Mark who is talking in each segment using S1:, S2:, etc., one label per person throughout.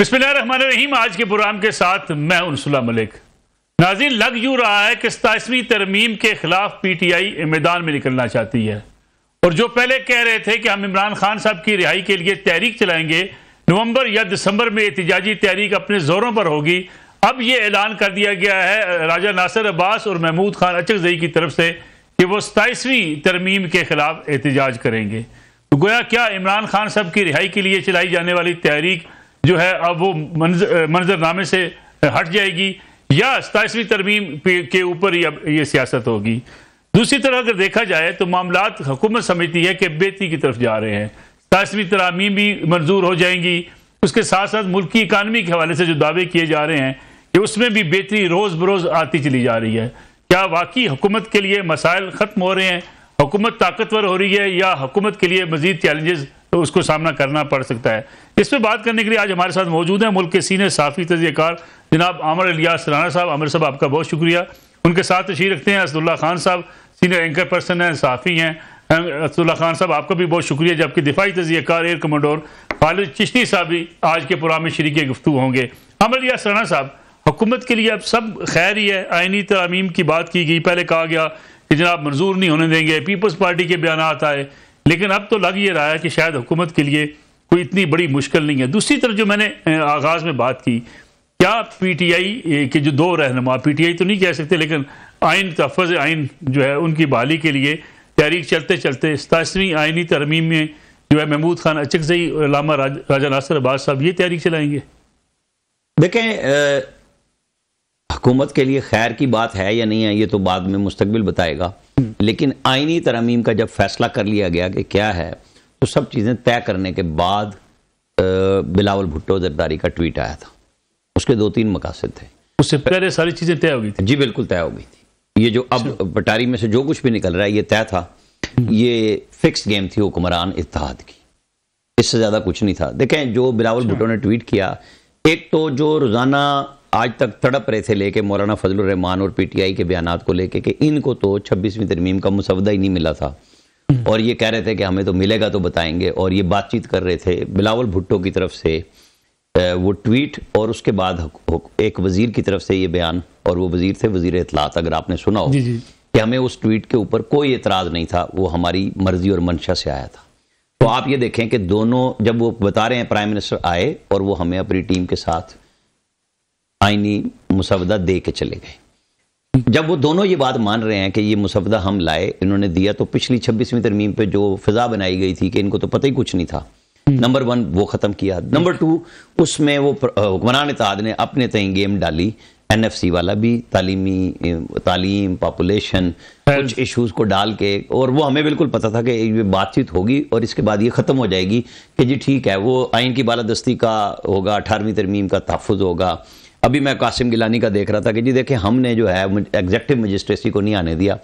S1: बिस्मिल्लाहिर्रहमानिर्रहीम। आज के प्रोग्राम के साथ मैं उनसुल्ला मलिक। नाज़रीन, लग यूं रहा है कि 27वीं तरमीम के खिलाफ पीटीआई मैदान में निकलना चाहती है और जो पहले कह रहे थे कि हम इमरान खान साहब की रिहाई के लिए तहरीक चलाएंगे, नवंबर या दिसंबर में एहतिजाजी तहरीक अपने जोरों पर होगी। अब ये ऐलान कर दिया गया है राजा नासिर अब्बास और महमूद खान अचकज़ई की तरफ से कि वो 27वीं तरमीम के खिलाफ एहतिजाज करेंगे। तो गोया क्या इमरान खान साहब की रिहाई के लिए चलाई जाने वाली तहरीक जो है अब वो मंजरनामे से हट जाएगी या 27वीं तरमीम के ऊपर ही अब ये सियासत होगी। दूसरी तरफ अगर देखा जाए तो मामलात हुकूमत समझती है कि बेहतरी की तरफ जा रहे हैं। 27वीं तरमीम भी मंजूर हो जाएंगी। उसके साथ साथ मुल्की इकानमी के हवाले से जो दावे किए जा रहे हैं कि उसमें भी बेहतरी रोज़ बरोज़ आती चली जा रही है। क्या वाकई हुकूमत के लिए मसाइल ख़त्म हो रहे हैं, हुकूमत ताकतवर हो रही है या हुकूमत के लिए मज़ीद चैलेंजेस तो उसको सामना करना पड़ सकता है? इस पर बात करने के लिए आज हमारे साथ मौजूद हैं मुल्क के सीनियर साफ़ी तजज़ियाकार जनाब आमिर इलियास राना साहब। आमिर साहब, आपका बहुत शुक्रिया। उनके साथ तशरीफ़ रखते हैं असदुल्ला खान साहब, सीनियर एंकर पर्सन हैं, साफ़ी हैं। असदुल्ला खान साहब, आपका भी बहुत शुक्रिया। जबकि दिफाई तजज़ियाकार एयर कमांडर खालिद चिश्ती साहब भी आज के प्रोग्राम में शरीक गुफ्तगू होंगे। आमिर इलियास राना साहब, हुकूमत के लिए अब सब खैर ही है। आइनी तरमीम की बात की गई, पहले कहा गया कि जनाब मंजूर नहीं होने देंगे, पीपल्स पार्टी के बयान आए, लेकिन अब तो लग ये रहा है कि शायद हुकूमत के लिए कोई इतनी बड़ी मुश्किल नहीं है। दूसरी तरफ जो मैंने आगाज़ में बात की, क्या पीटीआई के जो दो रहनुमा, पीटीआई तो नहीं कह सकते लेकिन आइन तहफ़्फ़ुज़ आइन जो है उनकी बहाली के लिए तहरीक चलते चलते 27वीं आइनी तरमीम में जो है महमूद खान अचकज़ई और अल्लामा राजा नासिर अब्बास साहब ये तहरीक चलाएंगे?
S2: देखें, हुकूमत के लिए खैर की बात है या नहीं है ये तो बाद में मुस्तकबिल बताएगा, लेकिन आइनी तरमीम का जब फैसला कर लिया गया कि क्या है, तो सब चीज़ें तय करने के बाद बिलावल भुट्टो ज़रदारी का ट्वीट आया था। उसके 2-3 मकासद थे।
S1: उससे पहले सारी चीज़ें तय हो गई थी?
S2: जी बिल्कुल तय हो गई थी। ये जो अब पटारी में से जो कुछ भी निकल रहा है ये तय था। ये फिक्स गेम थी हुक्मरान इत्तेहाद की, इससे ज़्यादा कुछ नहीं था। देखें, जो बिलावल भुट्टो ने ट्वीट किया, एक तो जो रोज़ाना आज तक तड़प रहे थे लेके मौलाना फजलुर रहमान और पीटीआई के बयानात को लेके कि इनको तो 26वीं तरमीम का मुसवदा ही नहीं मिला था और ये कह रहे थे कि हमें तो मिलेगा तो बताएंगे, और ये बातचीत कर रहे थे। बिलावल भुट्टो की तरफ से वो ट्वीट और उसके बाद एक वजीर की तरफ से ये बयान, और वो वजीर थे वजीर इत्तलात, अगर आपने सुना हो कि हमें उस ट्वीट के ऊपर कोई एतराज़ नहीं था, वो हमारी मर्जी और मंशा से आया था। तो आप ये देखें कि दोनों, जब वो बता रहे हैं प्राइम मिनिस्टर आए और वो हमें अपनी टीम के साथ आईनी मुसवदा दे के चले गए। जब वो दोनों ये बात मान रहे हैं कि ये मुसवदा हम लाए, इन्होंने दिया, तो पिछली 26वीं तरमीम पे जो फिजा बनाई गई थी कि इनको तो पता ही कुछ नहीं था, नंबर 1 वो ख़त्म किया। नंबर 2, उसमें वो हुक्मरान इत्तेहाद ने अपने तय गेम डाली, NFC वाला भी, तालीम, पॉपुलेशन, कुछ इश्यूज़ को डाल के, और वो हमें बिल्कुल पता था कि ये बातचीत होगी और इसके बाद ये ख़त्म हो जाएगी कि जी ठीक है, वो आइन की बालादस्ती का होगा, 18वीं तरमीम का तहफ़्फ़ुज़ होगा। अभी मैं कासिम गिलानी का देख रहा था कि जी देखें, हमने जो है एग्जेक्टिव मजिस्ट्रेसी को नहीं आने दिया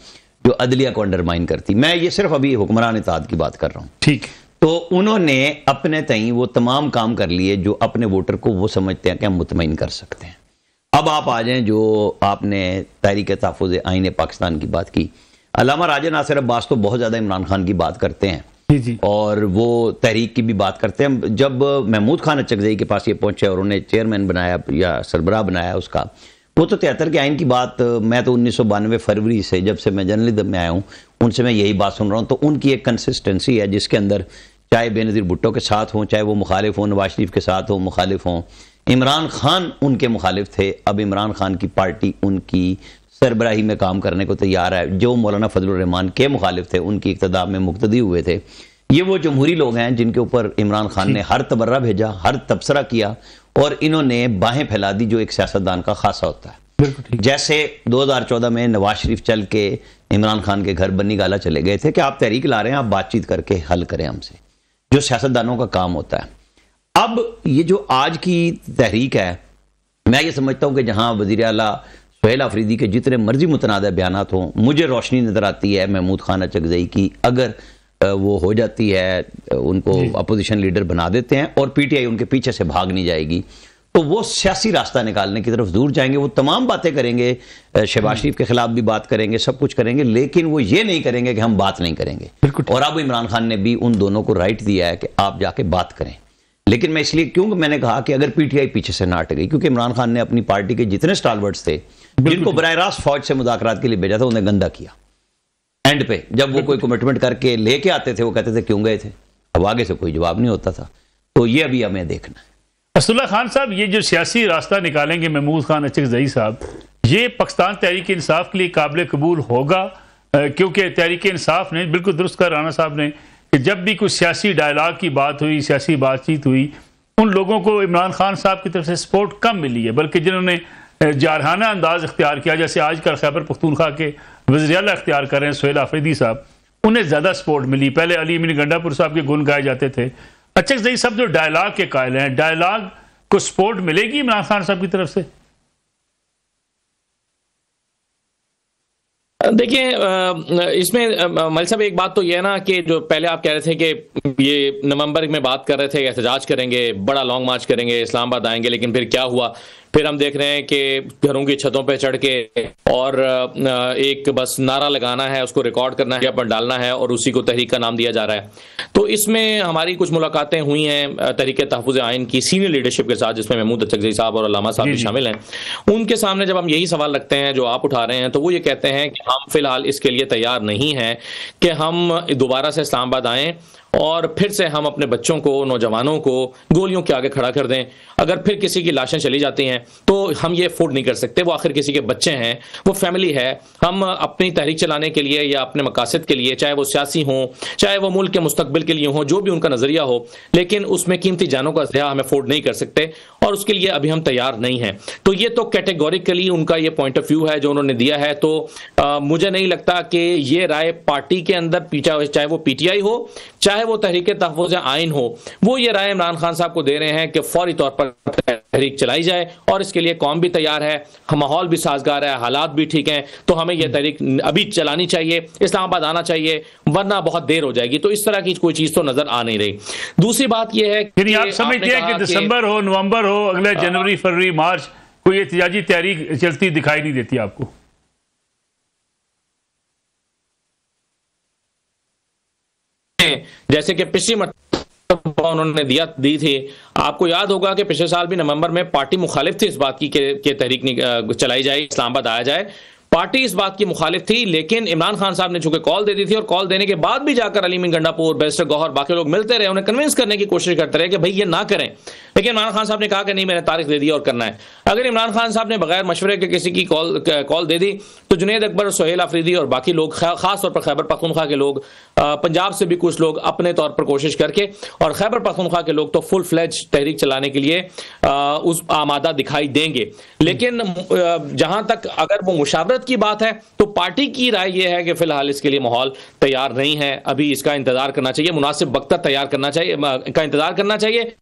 S2: जो अदलिया को अंडरमाइन करती। मैं ये सिर्फ अभी हुक्मरान इत्तेहाद की बात कर रहा हूँ, ठीक। तो उन्होंने अपने तय वो तमाम काम कर लिए जो अपने वोटर को वो समझते हैं कि हम मुतमईन कर सकते हैं। अब आप आ जाएं, जो आपने तहरीक तहफ़्फ़ुज़ आइन पाकिस्तान की बात की, अल्लामा राजा नासिर अब्बास तो बहुत ज़्यादा इमरान खान की बात करते हैं जी। और वो तहरीक की भी बात करते हैं। जब महमूद खान अचकज़ई के पास ये पहुंचे और उन्हें चेयरमैन बनाया या सरबराह बनाया उसका, वो तो 73 के आइन की बात, मैं तो 1992 फरवरी से, जब से मैं जर्नलिज्म में आया हूँ, उनसे मैं यही बात सुन रहा हूँ। तो उनकी एक कंसिस्टेंसी है जिसके अंदर चाहे बेनज़ीर भुट्टो के साथ हों, चाहे वो मुखालिफ हों, नवाज शरीफ के साथ हों, मुखालिफ हों, इमरान खान उनके मुखालिफ थे, अब इमरान खान की पार्टी उनकी सरबराही में काम करने को तैयार है। जो मौलाना फजलुर रहमान के मुखालिफ थे उनकी इक़्तिदा में मुक़्तदी हुए थे। ये वो जमहूरी लोग हैं जिनके ऊपर इमरान खान ने हर तबर्रा भेजा, हर तबसरा किया, और इन्होंने बाहें फैला दी, जो एक सियासतदान का खासा होता है। जैसे 2014 में नवाज शरीफ चल के इमरान खान के घर बन्नी गाला चले गए थे कि आप तहरीक ला रहे हैं, आप बातचीत करके हल करें हमसे, जो सियासतदानों का काम होता है। अब ये जो आज की तहरीक है, मैं ये समझता हूँ कि जहाँ वज़ीर आला सुहेल आफरीदी के जितने मर्जी मुतनाज़ बयानात हों, मुझे रोशनी नज़र आती है महमूद खान अचकज़ई की, अगर वो हो जाती है, उनको अपोजिशन लीडर बना देते हैं और पीटीआई उनके पीछे से भाग नहीं जाएगी, तो वो सियासी रास्ता निकालने की तरफ दूर जाएंगे। वो तमाम बातें करेंगे, शहबाज शरीफ के खिलाफ भी बात करेंगे, सब कुछ करेंगे, लेकिन वो ये नहीं करेंगे कि हम बात नहीं करेंगे। और अब इमरान खान ने भी उन दोनों को राइट दिया है कि आप जाके बात करें। लेकिन मैं इसलिए क्योंकि मैंने कहा कि अगर पीटीआई पीछे से ना हट गई, क्योंकि इमरान खान ने अपनी पार्टी के जितने स्टालवर्ड्स थे जिनको बराह रास्त फौज से मुज़ाकरात के लिए भेजा था उन्हें गंदा किया। एंड पे जब वो कोई कमिटमेंट करके लेके आते थे वो कहते थे क्यों गए थे, अब आगे से कोई जवाब नहीं होता था। तो ये अभी हमें देखना है।
S1: असदुल्ला खान साहब, ये जो सियासी रास्ता निकालेंगे महमूद खान अचकज़ई साहब, ये पाकिस्तान तहरीक इंसाफ के लिए काबिल कबूल होगा? क्योंकि तहरीक इंसाफ ने बिल्कुल दुरुस्त कहा राना साहब ने कि जब भी कोई सियासी डायलॉग की बात हुई, सियासी बातचीत हुई, उन लोगों को इमरान खान साहब की तरफ से सपोर्ट कम मिली है, बल्कि जिन्होंने जारहाना अंदाज इख्तियार किया, जैसे आजकल खैबर पख्तूनख्वा के वज़ीर आला इख्तियार कर रहे हैं सुहेल आफरीदी साहब, उन्हें ज़्यादा सपोर्ट मिली। पहले अली अमीन गंडापुर साहब के गुण गाए जाते थे। अचकज़ई साहब जो डायलॉग के कायल हैं, डायलॉग को सपोर्ट मिलेगी इमरान खान साहब की तरफ से?
S3: देखिए, इसमें मल साहब एक बात तो ये है ना कि जो पहले आप कह रहे थे कि ये नवंबर में बात कर रहे थे एहतजाज करेंगे, बड़ा लॉन्ग मार्च करेंगे, इस्लामाबाद आएंगे, लेकिन फिर क्या हुआ? फिर हम देख रहे हैं कि घरों की छतों पे चढ़ के और एक बस नारा लगाना है, उसको रिकॉर्ड करना है, पर डालना है और उसी को तहरीक का नाम दिया जा रहा है। तो इसमें हमारी कुछ मुलाकातें हुई हैं तहरीक तहफ़्फ़ुज़ आइन की सीनियर लीडरशिप के साथ, जिसमें महमूद अचकज़ई साहब और अल्लामा साहब भी शामिल हैं। उनके सामने जब हम यही सवाल रखते हैं जो आप उठा रहे हैं, तो वो ये कहते हैं कि हम फिलहाल इसके लिए तैयार नहीं हैं कि हम दोबारा से इस्लामाबाद आएँ और फिर से हम अपने बच्चों को, नौजवानों को गोलियों के आगे खड़ा कर दें। अगर फिर किसी की लाशें चली जाती हैं तो हम ये अफोर्ड नहीं कर सकते। वो आखिर किसी के बच्चे हैं, वो फैमिली है। हम अपनी तहरीक चलाने के लिए या अपने मकासद के लिए, चाहे वो सियासी हों, चाहे वो मुल्क के मुस्तकबिल के लिए हों, जो भी उनका नजरिया हो, लेकिन उसमें कीमती जानों का ज़िया हम अफोर्ड नहीं कर सकते और उसके लिए अभी हम तैयार नहीं हैं। तो ये तो कैटेगोरिकली उनका ये पॉइंट ऑफ व्यू है जो उन्होंने दिया है। तो मुझे नहीं लगता कि ये राय पार्टी के अंदर, चाहे वो पीटीआई हो, चाहे वो तहरीक तहफ़्फ़ुज़ आइन हो, वो ये राय इमरान खान साहब को दे रहे हैं कि फौरी तौर पर तहरीक चलाई जाए और इसके लिए कौम भी तैयार है, माहौल भी साजगार है, हालात भी ठीक हैं, तो हमें यह तहरीक अभी चलानी चाहिए, इस्लामाबाद आना चाहिए, वरना बहुत देर हो जाएगी। तो इस तरह की कोई चीज तो नजर आ नहीं रही। दूसरी बात यह है कि
S1: आप समझते हैं कि दिसंबर हो, नवंबर हो, अगले जनवरी, फरवरी, मार्च कोई एहतिजाजी तहरीक चलती दिखाई नहीं देती आपको?
S3: जैसे कि पिछली उन्होंने दी थी, आपको याद होगा कि पिछले साल भी नवंबर में पार्टी मुखालिफ थी इस बात की कि तहरीक चलाई जाए, इस्लामाबाद आया जाए। पार्टी इस बात की मुखालिफ थी, लेकिन इमरान खान साहब ने चूंकि कॉल दे दी थी और कॉल देने के बाद भी जाकर अली अमीन गंडापुर, बैरिस्टर गौहर, बाकी लोग मिलते रहे, उन्हें कन्विंस करने की कोशिश करते रहे कि भाई ये ना करें, लेकिन इमरान खान साहब ने कहा कि नहीं, मैंने तारीख दे दी और करना है। अगर इमरान खान साहब ने बगैर मशवरे के किसी की कॉल दे दी तो जुनैद अकबर, सुहेल आफरीदी और बाकी लोग, खास तौर पर खैबर पख्तूनख्वा के लोग, पंजाब से भी कुछ लोग अपने तौर पर कोशिश करके, और खैबर पख्तूनख्वा के लोग तो फुल फ्लेज तहरीक चलाने के लिए उस आमादा दिखाई देंगे। लेकिन जहां तक अगर वो मुशावरत की बात है तो पार्टी की राय यह है कि फिलहाल इसके लिए माहौल तैयार नहीं है, अभी इसका इंतजार करना चाहिए, मुनासिब वक्त तक तैयार करना चाहिए, का इंतजार करना चाहिए।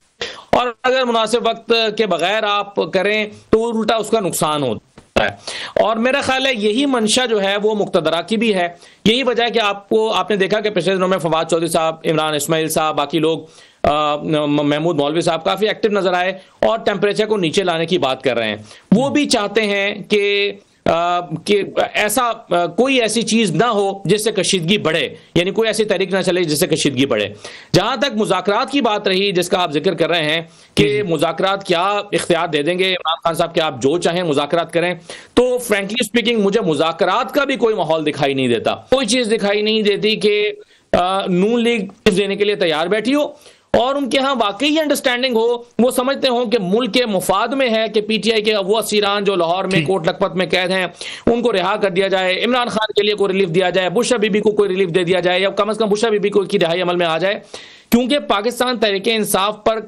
S3: और अगर मुनासिब वक्त के बगैर आप करें तो उल्टा उसका नुकसान होता है। और मेरा ख्याल है यही मंशा जो है वो मुक्तदरा की भी है। यही वजह है कि आपने देखा कि पिछले दिनों में फवाद चौधरी साहब, इमरान इस्माइल साहब, बाकी लोग, महमूद मौलवी साहब काफी एक्टिव नजर आए और टेम्परेचर को नीचे लाने की बात कर रहे हैं। वो भी चाहते हैं कि ऐसा कोई ऐसी चीज ना हो जिससे कशीदगी बढ़े, यानी कोई ऐसी तहरीक ना चले जिससे कशीदगी बढ़े। जहां तक मुज़ाकरात की बात रही, जिसका आप जिक्र कर रहे हैं कि मुज़ाकरात क्या इख्तियार दे देंगे इमरान खान साहब कि आप जो चाहें मुज़ाकरात करें, तो फ्रेंकली स्पीकिंग मुझे मुज़ाकरात का भी कोई माहौल दिखाई नहीं देता। कोई चीज दिखाई नहीं देती कि नून लीग देने के लिए तैयार बैठी हो और उनके यहाँ वाकई अंडरस्टैंडिंग हो, वो समझते हो कि मुल्क के मुफाद में है कि पीटीआई के वो असीरान जो लाहौर में कोट लखपत में कैद हैं उनको रिहा कर दिया जाए, इमरान खान के लिए कोई रिलीफ दिया जाए, बुशरा बीबी को कोई रिलीफ दे दिया जाए, या कम से कम बुशरा बीबी को की रिहाई अमल में आ जाए। क्योंकि पाकिस्तान तहरीक इंसाफ पर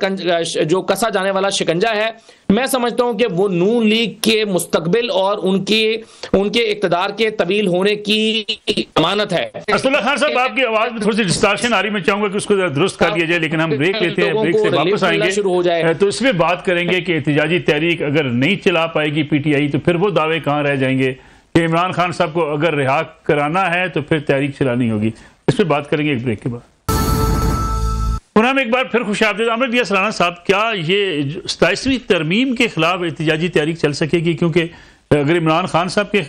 S3: जो कसा जाने वाला शिकंजा है, मैं समझता हूं कि वो नून लीग के मुस्तकबिल और उनके इक्तदार के तवील होने की अमानत है।
S1: असदुल्ला खान साहब, आपकी आवाज में थोड़ी सी डिस्टॉर्शन आ रही, मैं चाहूंगा कि उसको दुरुस्त कर दिया जाए, लेकिन हम ब्रेक लेते हैं, ब्रेक से वापस आएंगे शुरू हो जाए तो इसमें बात करेंगे कि एहतिजाजी तहरीक अगर नहीं चला पाएगी पीटीआई तो फिर वो दावे कहां रह जाएंगे कि इमरान खान साहब को अगर रिहा कराना है तो फिर तहरीक चलानी होगी। इस पर बात करेंगे एक ब्रेक के बाद। पुनः एक बार फिर खुशामदीद आमद दिया सलाना साहब, क्या ये 27वीं तरमीम के खिलाफ एहतिजाजी तहरीक चल सकेगी? क्योंकि अगर इमरान खान साहब के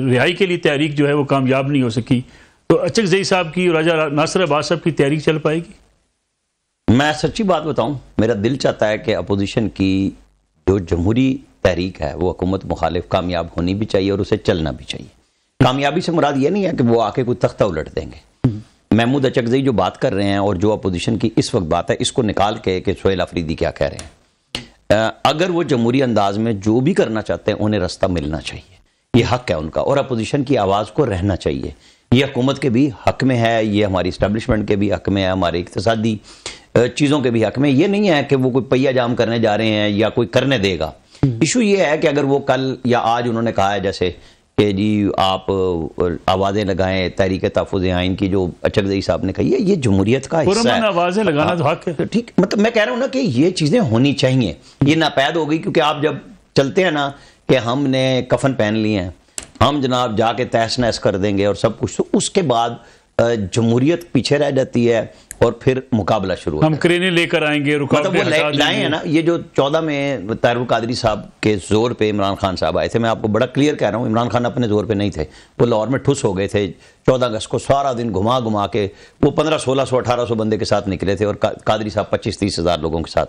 S1: रिहाई के लिए तहरीक जो है वो कामयाब नहीं हो सकी तो अचकज़ई साहब की, राजा नासिर अब्बास साहब की तहरीक चल पाएगी?
S2: मैं सच्ची बात बताऊं, मेरा दिल चाहता है कि अपोजिशन की जो जमहूरी तहरीक है वो हुकूमत मुखालिफ कामयाब होनी भी चाहिए और उसे चलना भी चाहिए। कामयाबी से मुराद ये नहीं है कि वो आके कोई तख्ता उलट देंगे। महमूद अचकज़ई जो बात कर रहे हैं और जो अपोजिशन की इस वक्त बात है, इसको निकाल के कि सोहेल अफरीदी क्या कह रहे हैं, अगर वो जमहूरी अंदाज में जो भी करना चाहते हैं उन्हें रास्ता मिलना चाहिए, ये हक है उनका, और अपोजिशन की आवाज़ को रहना चाहिए। ये हुकूमत के भी हक में है, ये हमारी इस्टेब्लिशमेंट के भी हक में है, हमारे इक़्तिसादी चीज़ों के भी हक में। ये नहीं है कि वो कोई पहिया जाम करने जा रहे हैं या कोई करने देगा। इशू ये है कि अगर वो कल या आज उन्होंने कहा है जैसे कि जी आप आवाज़ें लगाएं तहरीक तहफ़्फ़ुज़ आइन की, जो अचकज़ई साहब ने कही है, ये जमहूरियत का हिस्सा है।
S1: आवाज़ें लगाना तो हक है,
S2: ठीक, मतलब मैं कह रहा हूँ ना कि ये चीज़ें होनी चाहिए। ये नापैद हो गई क्योंकि आप जब चलते हैं ना कि हमने कफन पहन लिए हैं, हम जनाब जाके तहस नहस कर देंगे और सब कुछ, तो उसके बाद जमहूरियत पीछे रह जाती है और फिर मुकाबला शुरू
S1: हम क्रेनें लेकर आएंगे,
S2: मतलब वो लाए हैं ना। ये जो 14 में ताहिर कादरी साहब के जोर पे इमरान खान साहब आए थे, मैं आपको बड़ा क्लियर कह रहा हूँ, इमरान खान अपने जोर पे नहीं थे, वो लाहौर में ठुस हो गए थे 14 अगस्त को। सारा दिन घुमा घुमा के वो 1500-1600 1800 बंदे के साथ निकले थे और कादरी साहब 25-30 हज़ार लोगों के साथ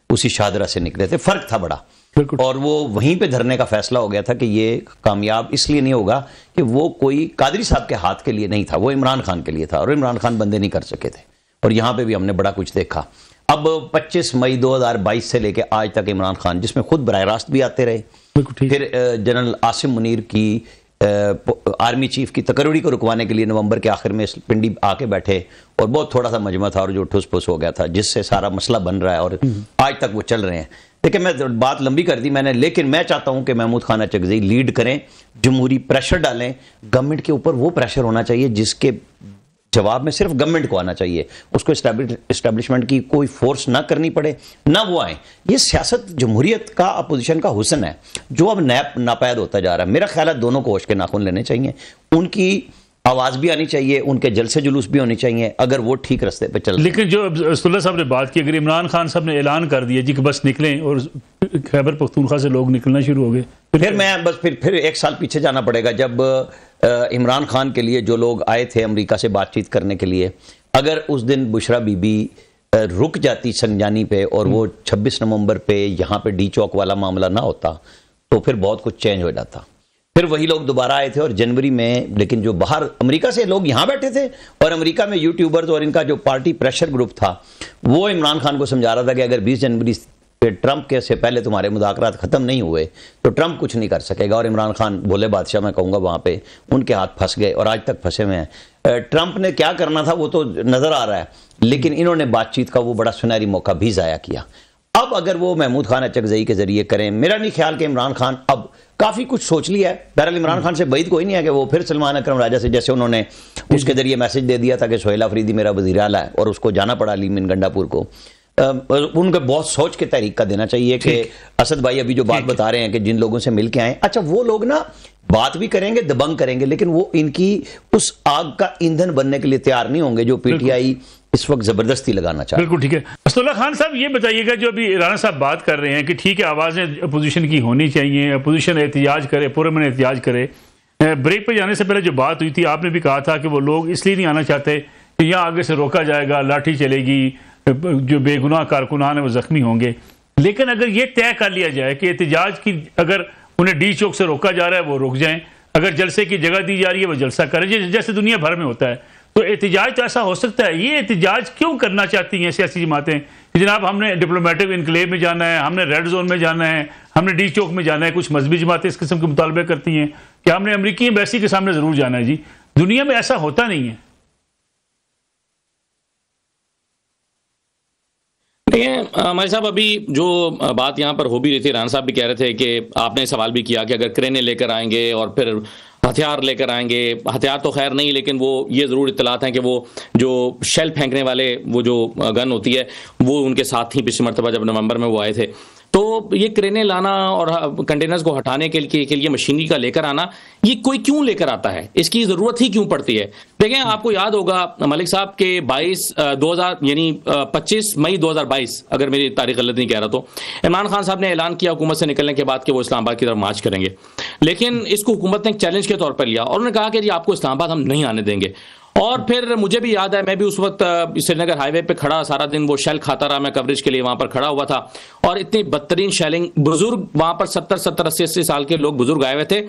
S2: उसी शादरा से निकले थे। फर्क था बड़ा, और वो वहीं पे धरने का फैसला हो गया था कि ये कामयाब इसलिए नहीं होगा कि वो कोई कादरी साहब के हाथ के लिए नहीं था, वो इमरान खान के लिए था, और इमरान खान बंदे नहीं कर सके थे। और यहाँ पे भी हमने बड़ा कुछ देखा। अब 25 मई 2022 से लेके आज तक इमरान खान, जिसमें खुद बराह रास्त भी आते रहे, फिर जनरल आसिम मुनीर की आर्मी चीफ की तकरीरी को रुकवाने के लिए नवंबर के आखिर में पिंडी आके बैठे और बहुत थोड़ा सा मजमा था और जो ठुस फुस हो गया था, जिससे सारा मसला बन रहा है और आज तक वो चल रहे हैं। देखिए, मैं बात लंबी कर दी मैंने, लेकिन मैं चाहता हूं कि महमूद खान अचकज़ई लीड करें, जमहूरी प्रेशर डालें। गवर्नमेंट के ऊपर वो प्रेशर होना चाहिए जिसके जवाब में सिर्फ गवर्नमेंट को आना चाहिए, उसको इस्टेब्लिशमेंट की कोई फोर्स ना करनी पड़े, ना वो आए। ये सियासत जमहूरियत का, अपोजिशन का हुस्न है जो अब नापैद होता जा रहा है। मेरा ख्याल है दोनों को होश के नाखून लेने चाहिए, उनकी आवाज भी आनी चाहिए, उनके जलसे जुलूस भी होने चाहिए, अगर वो ठीक रास्ते पे चल।
S1: लेकिन जो अब्दुल्ला साहब ने बात की, अगर इमरान खान साहब ने ऐलान कर दिया जी कि बस निकलें और खैबर पख्तूनख्वा से लोग निकलना शुरू हो गए,
S2: फिर मैं बस फिर एक साल पीछे जाना पड़ेगा, जब इमरान खान के लिए जो लोग आए थे अमेरिका से बातचीत करने के लिए, अगर उस दिन बुशरा बीबी रुक जाती संजानी पे और वो 26 नवंबर पे यहाँ पे डी चौक वाला मामला ना होता तो फिर बहुत कुछ चेंज हो जाता। फिर वही लोग दोबारा आए थे और जनवरी में, लेकिन जो बाहर अमेरिका से लोग यहाँ बैठे थे और अमेरिका में यूट्यूबर्स और इनका जो पार्टी प्रेशर ग्रुप था वो इमरान खान को समझा रहा था कि अगर 20 जनवरी ट्रंप के से पहले तुम्हारे मुज़ाकरात खत्म नहीं हुए तो ट्रंप कुछ नहीं कर सकेगा। और इमरान खान भोले बादशाह, मैं कहूँगा, वहाँ पे उनके हाथ फंस गए और आज तक फंसे हुए हैं। ट्रंप ने क्या करना था वो तो नज़र आ रहा है, लेकिन इन्होंने बातचीत का वो बड़ा सुनहरी मौका भी ज़ाया किया। अब अगर वो महमूद खान अचकज़ई के जरिए करें, मेरा नहीं ख्याल कि इमरान खान अब काफ़ी कुछ सोच लिया है। बहरहाल इमरान खान से बैद कोई नहीं है कि वो फिर सलमान अकरम राजा से, जैसे उन्होंने उसके जरिए मैसेज दे दिया था कि सोहेल अफरीदी मेरा वज़ीर आला है और उसको जाना पड़ा लीमिन गंडापुर को, उनको बहुत सोच के तहरीक का देना चाहिए कि असद भाई अभी जो बात बता रहे हैं कि जिन लोगों से मिल के आए, अच्छा वो लोग ना बात भी करेंगे, दबंग करेंगे, लेकिन वो इनकी उस आग का ईंधन बनने के लिए तैयार नहीं होंगे जो पीटीआई इस वक्त जबरदस्ती लगाना चाहते।
S1: बिल्कुल ठीक है। असदुल्ला खान साहब, ये बताइएगा, जो अभी राणा साहब बात कर रहे हैं कि ठीक है आवाज़ें अपोजिशन की होनी चाहिए, अपोजिशन एहतिजाज करे, पुरअमन एहतिजाज करे, ब्रेक पे जाने से पहले जो बात हुई थी आपने भी कहा था कि वो लोग इसलिए नहीं आना चाहते कि यहाँ आगे से रोका जाएगा, लाठी चलेगी, जो बेगुनाह कारकुनान है वो जख्मी होंगे। लेकिन अगर ये तय कर लिया जाए कि एहतिजाज की, अगर उन्हें डी चौक से रोका जा रहा है वो रुक जाएं, अगर जलसे की जगह दी जा रही है वो जलसा करें, जैसे दुनिया भर में होता है, तो एहतिजाज तो ऐसा हो सकता है। ये एहतिजाज क्यों करना चाहती हैं सियासी जमातें कि जनाब हमने डिप्लोमेटिक इनकलेव में जाना है, हमने रेड जोन में जाना है, हमने डी चौक में जाना है। कुछ मजहबी जमातें इस किस्म के मुतालबे करती हैं कि हमने अमरीकी एम्बेसी के सामने जरूर जाना है। जी, दुनिया में ऐसा होता नहीं है।
S3: हमारे साहब, अभी जो बात यहाँ पर हो भी रही थी, राणा साहब भी कह रहे थे कि आपने सवाल भी किया कि अगर क्रेनें लेकर आएंगे और फिर हथियार लेकर आएंगे, हथियार तो खैर नहीं, लेकिन वो ये ज़रूर इत्तलात हैं कि वो जो शेल फेंकने वाले वो जो गन होती है वो उनके साथ ही पिछली मरतबा जब नवंबर में वो आए थे। तो ये क्रेनें लाना और कंटेनर्स को हटाने के लिए मशीनरी का लेकर आना, ये कोई क्यों लेकर आता है, इसकी ज़रूरत ही क्यों पड़ती है? देखें, आपको याद होगा मलिक साहब के 25 मई 2022, अगर मेरी तारीख गलत नहीं कह रहा, तो इमरान खान साहब ने ऐलान किया हुकूमत से निकलने के बाद कि वो इस्लामाबाद की तरफ मार्च करेंगे। लेकिन इसको हुकूमत ने एक चैलेंज के तौर पर लिया और उन्होंने कहा कि जी आपको इस्लामाबाद हम नहीं आने देंगे। और फिर मुझे भी याद है, मैं भी उस वक्त श्रीनगर हाईवे पे खड़ा सारा दिन वो शेल खाता रहा, मैं कवरेज के लिए वहां पर खड़ा हुआ था, और इतनी बदतरीन शेलिंग, बुजुर्ग वहां पर 70-70, 80-80 साल के लोग बुजुर्ग आए हुए थे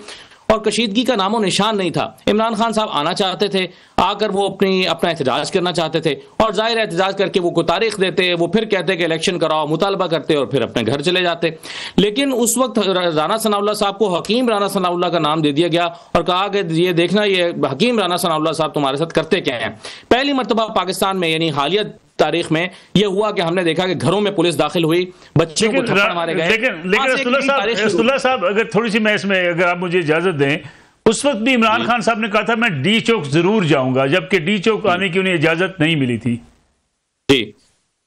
S3: और कशीदगी का नामो निशान नहीं था। इमरान खान साहब आना चाहते थे, आकर वो अपना एहतजाज करना चाहते थे, और जाहिर है एहतजाज करके वो कोई तारीख देते, वो फिर कहते कि इलेक्शन कराओ, मुतालबा करते और फिर अपने घर चले जाते। लेकिन उस वक्त राना सनाउल्लाह साहब को हकीम राना सनाउल्लाह का नाम दे दिया गया और कहा कि ये देखना, ये हकीम राना सनाउल्लाह साहब तुम्हारे साथ करते क्या हैं। पहली मरतबा पाकिस्तान में यानी हालिया तारीख में यह हुआ कि हमने देखा कि घरों में पुलिस दाखिल हुई, बच्चों को थप्पड़ मारे गए।
S1: लेकिन अब्दुल्ला साहब, अगर थोड़ी सी मैं इसमें, अगर आप मुझे इजाजत दें, उस वक्त भी इमरान खान साहब ने कहा था मैं डी चौक जरूर जाऊंगा, जबकि डी चौक आने की उन्हें इजाजत नहीं मिली थी।
S3: जी,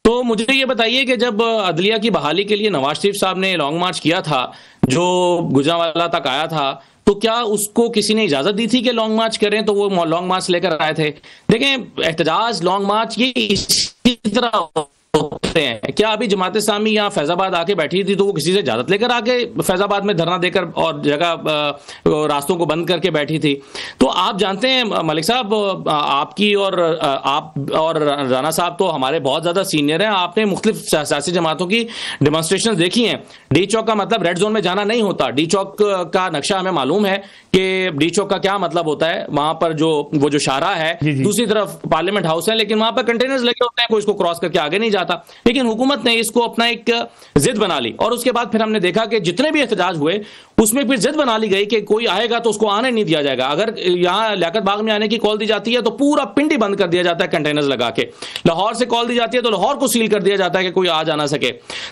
S3: तो मुझे ये बताइए कि जब अदलिया की बहाली के लिए नवाज शरीफ साहब ने लॉन्ग मार्च किया था, जो गुजरांवाला तक आया था, तो क्या उसको किसी ने इजाजत दी थी कि लॉन्ग मार्च करें? तो वो लॉन्ग मार्च लेकर आए थे। देखें, एहतजाज, लॉन्ग मार्च ये इसी तरह होते हैं। क्या अभी जमात इस्लामी यहाँ फैजाबाद आके बैठी थी तो वो किसी से इजाजत लेकर आके फैजाबाद में धरना देकर और जगह रास्तों को बंद करके बैठी थी? तो आप जानते हैं मलिक साहब, आपकी और आप और राना साहब तो हमारे बहुत ज्यादा सीनियर हैं, आपने मुख्तलिफ सियासी जमातों की डेमोन्स्ट्रेशन देखी हैं। डी चौक का मतलब रेड जोन में जाना नहीं होता। डी चौक का नक्शा हमें मालूम है कि डी चौक का क्या मतलब होता है। वहां पर वो जो शाहरा है, दूसरी तरफ पार्लियामेंट हाउस है, लेकिन वहां पर कंटेनर्स लगे होते हैं, कोई इसको क्रॉस करके आगे नहीं जाता। लेकिन हुकूमत ने इसको अपना एक जिद बना ली, और उसके बाद फिर हमने देखा कि जितने भी एहतजाज हुए उसमें फिर जिद बना ली गई कि कोई आएगा तो उसको आने नहीं दिया जाएगा। अगर यहां लियाकत बाग में आने की कॉल दी जाती है तो पूरा पिंडी बंद कर दिया जाता है कंटेनर्स लगा के। लाहौर से कॉल दी जाती है तो लाहौर को सील कर दिया जाता है कि कोई आ जा ना सके।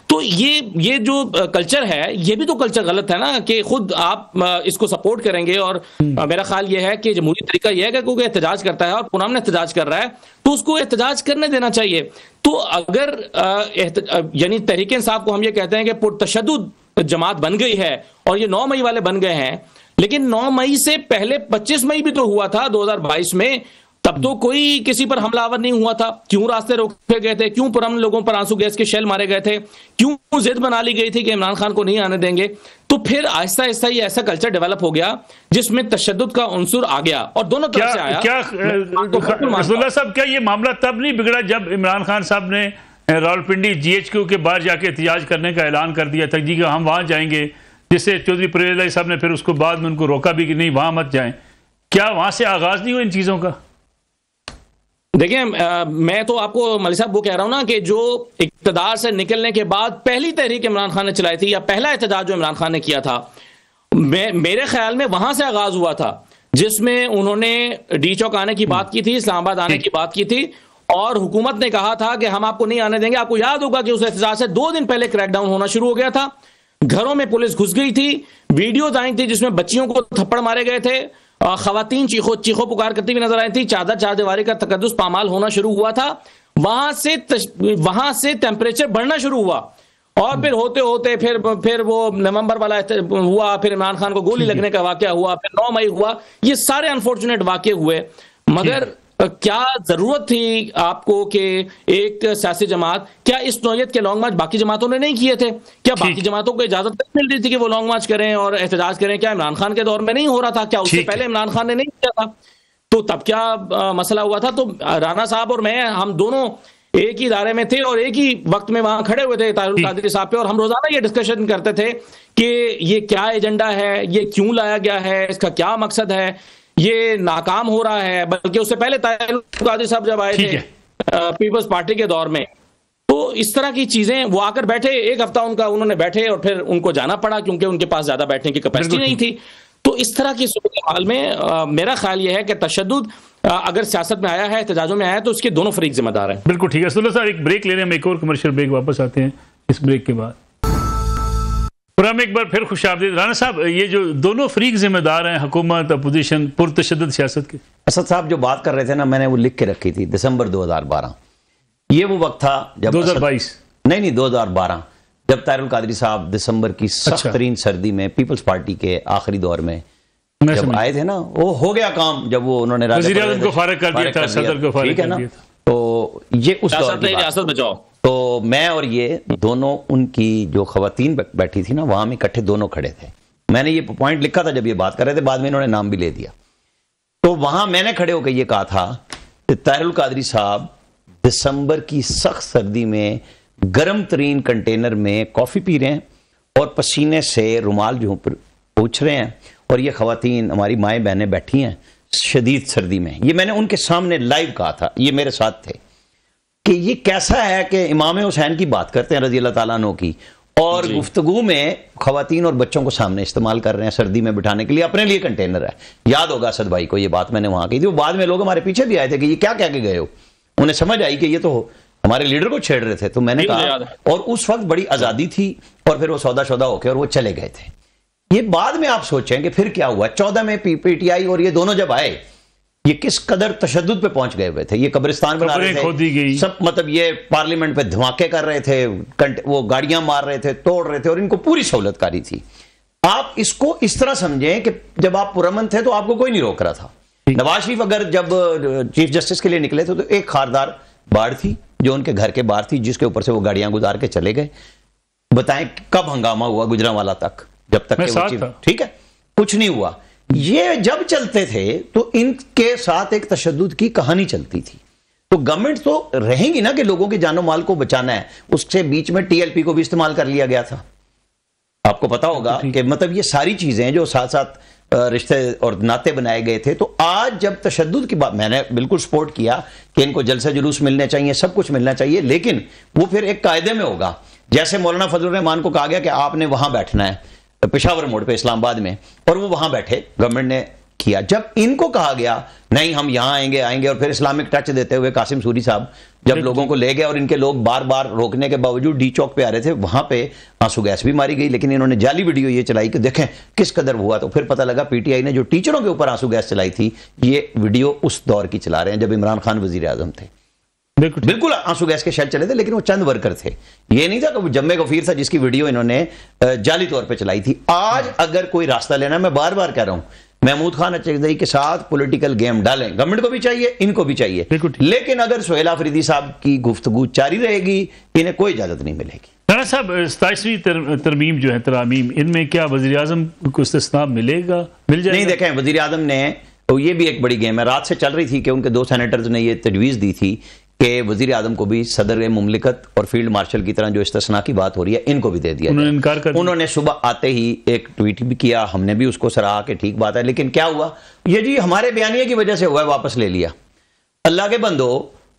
S3: तो ये जो कल्चर है, ये भी तो कल्चर गलत है ना, कि खुद आप इसको सपोर्ट करेंगे। और मेरा ख्याल यह है कि जमहूरी तरीका यह है कि कोई एहतजाज करता है और पुरअमन एहतजाज कर रहा है तो उसको एहतजाज करने देना चाहिए। तो अगर यानी तहरीक इंसाफ को हम ये कहते हैं कि पुरतशद्दुद जमात बन गई है और ये 9 मई वाले बन गए हैं, लेकिन 9 मई से पहले 25 मई भी तो हुआ था 2022 में, तब तो कोई किसी पर हमलावर नहीं हुआ था। क्यों रास्ते रोके गए थे? क्यों पुरअमन लोगों पर आंसू गैस के शेल मारे गए थे? क्यों जिद बना ली गई थी कि इमरान खान को नहीं आने देंगे? तो फिर आहिस्ता आहिस्ता ये ऐसा कल्चर डेवलप हो गया जिसमें तशद्दुद का उन्सुर आ गया और दोनों तरफ से आया।
S1: अब्दुल्ला साहब, क्या ये मामला तब नहीं बिगड़ा जब इमरान खान साहब ने रावलपिंडी GHQ के बाहर जाके एहतजाज करने का ऐलान कर दिया था जी कि हम वहां जाएंगे, जिससे चौधरी परवेज इलाही साहब ने फिर उसको बाद में उनको रोका भी कि नहीं वहां मत जाएं? क्या वहां से आगाज नहीं हुआ इन चीजों का?
S3: देखिए, मैं तो आपको मलिक साहब वो कह रहा हूं ना कि जो इक़्तिदार से निकलने के बाद पहली तहरीक इमरान खान ने चलाई थी या पहला एहतजाज जो इमरान खान ने किया था, मेरे ख्याल में वहां से आगाज हुआ था, जिसमें उन्होंने डी चौक आने की बात की थी, इस्लामाबाद आने की बात की थी, और हुकूमत ने कहा था कि हम आपको नहीं आने देंगे। आपको याद होगा कि उस एहतजाज से 2 दिन पहले क्रैकडाउन होना शुरू हो गया था, घरों में पुलिस घुस गई थी, वीडियोज आई थी जिसमें बच्चियों को थप्पड़ मारे गए थे, खवातीन चीखो पुकार करती हुई नजर आई थी, चार दीवारी का तकद्दुस पामाल होना शुरू हुआ था। वहां से टेम्परेचर बढ़ना शुरू हुआ और फिर होते होते फिर वो नवंबर वाला हुआ, फिर इमरान खान को गोली लगने का वाकया हुआ, फिर 9 मई हुआ। ये सारे अनफॉर्चुनेट वाकये हुए, मगर क्या जरूरत थी आपको कि एक सियासी जमात, क्या इस नौयत के लॉन्ग मार्च बाकी जमातों ने नहीं किए थे? क्या बाकी जमातों को इजाजत नहीं मिल रही थी कि वो लॉन्ग मार्च करें और एहतजाज करें? क्या इमरान खान के दौर में नहीं हो रहा था? क्या उससे पहले इमरान खान ने नहीं किया था? तो तब क्या मसला हुआ था? तो राना साहब और मैं, हम दोनों एक ही इदारे में थे और एक ही वक्त में वहां खड़े हुए थे तारुल कादरी साहब पे, और हम रोजाना ये डिस्कशन करते थे कि ये क्या एजेंडा है, ये क्यों लाया गया है, इसका क्या मकसद है, ये नाकाम हो रहा है। बल्कि उससे पहले तारुल कादरी साहब जब आए थे पीपल्स पार्टी के दौर में, तो इस तरह की चीजें वो आकर बैठे, 1 हफ्ता उन्होंने बैठे और फिर उनको जाना पड़ा क्योंकि उनके पास ज्यादा बैठने की कैपेसिटी नहीं थी। तो इस तरह की सूरत हाल में मेरा ख्याल यह है कि तशद्दुद अगर सियासत में आया है, एहतजाजों में आया है, तो उसके दोनों फरीक जिम्मेदार हैं।
S1: बिल्कुल ठीक है सर, एक ब्रेक ले रहे हैं, हम एक और कमर्शियल ब्रेक, वापस आते हैं इस ब्रेक के बाद। प्रोग्राम एक बार फिर खुशामदीद। राना साहब, ये जो दोनों फरीक जिम्मेदार हैं, हुकूमत, अपोजिशन, पुरतशद्दुद सियासत के।
S2: असद साहब जो बात कर रहे थे ना, मैंने वो लिख के रखी थी, दिसंबर 2012, ये वो वक्त था जब
S1: 2022
S2: नहीं 2012, जब तारुल कादरी साहब दिसंबर की सख्त तरीन सर्दी में पीपल्स पार्टी के आखिरी दौर में जब आए थे ना, वो हो गया काम जब वो उन्होंने
S1: वज़ीर-ए-आज़म को फारिग कर दिया था, सदर को फारिग कर दिया था।
S2: तो ये उस दौर की
S3: रियासत बचाओ।
S2: तो मैं और ये दोनों, उनकी जो खवातीन बैठी थी ना, वहां में इकट्ठे दोनों खड़े थे। मैंने ये पॉइंट लिखा था जब ये बात कर रहे थे, बाद में इन्होंने नाम भी ले दिया। तो वहां मैंने खड़े होकर ये कहा था कि ताहिरुल कादरी साहब दिसंबर की सख्त सर्दी में गर्म तरीन कंटेनर में कॉफी पी रहे हैं और पसीने से रुमाल जो ऊपर पोंछ रहे हैं, और ये खवातीन हमारी माएँ बहनें बैठी हैं शदीद सर्दी में। ये मैंने उनके सामने लाइव कहा था, ये मेरे साथ थे, कि ये कैसा है कि इमाम हुसैन की बात करते हैं रजी अल्लाह ताला अन्हु की, और गुफ्तगू में खवातीन और बच्चों को सामने इस्तेमाल कर रहे हैं सर्दी में बिठाने के लिए, अपने लिए कंटेनर है। याद होगा असद भाई को ये बात मैंने वहां की थी। वो बाद में लोग हमारे पीछे भी आए थे कि ये क्या कह के गए हो, उन्हें समझ आई कि ये तो हमारे लीडर को छेड़ रहे थे। तो मैंने कहा, और उस वक्त बड़ी आजादी थी, और फिर वो सौदा शौदा होके और वो चले गए थे। ये बाद में आप सोचें कि फिर क्या हुआ 14 में पीटीआई और ये दोनों जब आए, ये किस कदर तशद्दुद पे पहुंच गए हुए थे। ये कब्रिस्तान बना रहे थे, सब मतलब ये पार्लियामेंट पे धमाके कर रहे थे, वो गाड़ियां मार रहे थे, तोड़ रहे थे, और इनको पूरी सहूलतकारी थी। आप इसको इस तरह समझें कि जब आप पुरअमन थे तो आपको कोई नहीं रोक रहा था। नवाज शरीफ अगर जब चीफ जस्टिस के लिए निकले थे तो एक खारदार बाढ़ थी जो उनके घर के बाहर थी, जिसके ऊपर से वो गाड़ियां गुजार के चले गए। बताएं कब हंगामा हुआ गुजरांवाला तक, जब तक के वो ठीक है, कुछ नहीं हुआ। ये जब चलते थे तो इनके साथ एक तशद्दुद की कहानी चलती थी। तो गवर्नमेंट तो रहेंगी ना कि लोगों के जानो माल को बचाना है। उससे बीच में टीएलपी को भी इस्तेमाल कर लिया गया था, आपको पता होगा कि मतलब ये सारी चीजें जो साथ साथ रिश्ते और नाते बनाए गए थे। तो आज जब तशद्दुद की बात, मैंने बिल्कुल सपोर्ट किया कि इनको जलसा जुलूस मिलने चाहिए, सब कुछ मिलना चाहिए, लेकिन वो फिर एक कायदे में होगा। जैसे मौलाना फजलुर रहमान को कहा गया कि आपने वहां बैठना है पेशावर मोड़ पे इस्लामाबाद में, और वो वहां बैठे, गवर्नमेंट ने किया। जब इनको कहा गया नहीं हम यहां आएंगे, और फिर इस्लामिक टच देते हुए कासिम सूरी साहब जब लोगों को ले गए और इनके लोग बार बार रोकने के बावजूद डी चौक पे आ रहे थे, वहां पे आंसू गैस भी मारी गई। लेकिन इन्होंने जाली वीडियो ये चलाई कि देखें किस कदर हुआ। तो फिर पता लगा पीटीआई ने जो टीचरों के ऊपर आंसू गैस चलाई थी, ये वीडियो उस दौर की चला रहे हैं जब इमरान खान वजीर आजम थे। बिल्कुल आंसू गैस के शेल चले थे, लेकिन वो चंद वर्कर थे, ये नहीं था कि जम्मे गफीर था जिसकी वीडियो इन्होंने जाली तौर पे चलाई थी। आज अगर कोई रास्ता लेना, मैं बार बार कह रहा हूं, महमूद खान अचकज़ई के साथ पॉलिटिकल गेम डालें, गवर्नमेंट को भी चाहिए, इनको भी चाहिए, लेकिन अगर सुहेल अफरीदी साहब की गुफ्तगू जारी रहेगी, इन्हें कोई इजाजत नहीं मिलेगी।
S1: राणा साहब, 27वीं तरमीम जो है तरामीम, इनमें क्या वजीर आजम को इस्तिस्ना मिलेगा, मिल जाएगा?
S2: नहीं, देखें वजीर आजम ने, तो ये भी एक बड़ी गेम है। रात से चल रही थी कि उनके 2 सेनेटर्स ने ये तजवीज़ दी थी कि वजीर आजम को भी सदर मुमलिकत और फील्ड मार्शल की तरह जो इस्तिस्ना की बात हो रही है, इनको भी दे दिया।
S1: उन्होंने इनकार कर दिया।
S2: उन्होंने सुबह आते ही एक ट्वीट भी किया, हमने भी उसको सराहा कि ठीक बात है, लेकिन क्या हुआ, ये जी हमारे बयानिए की वजह से हुआ है, वापस ले लिया। अल्लाह के बंदो,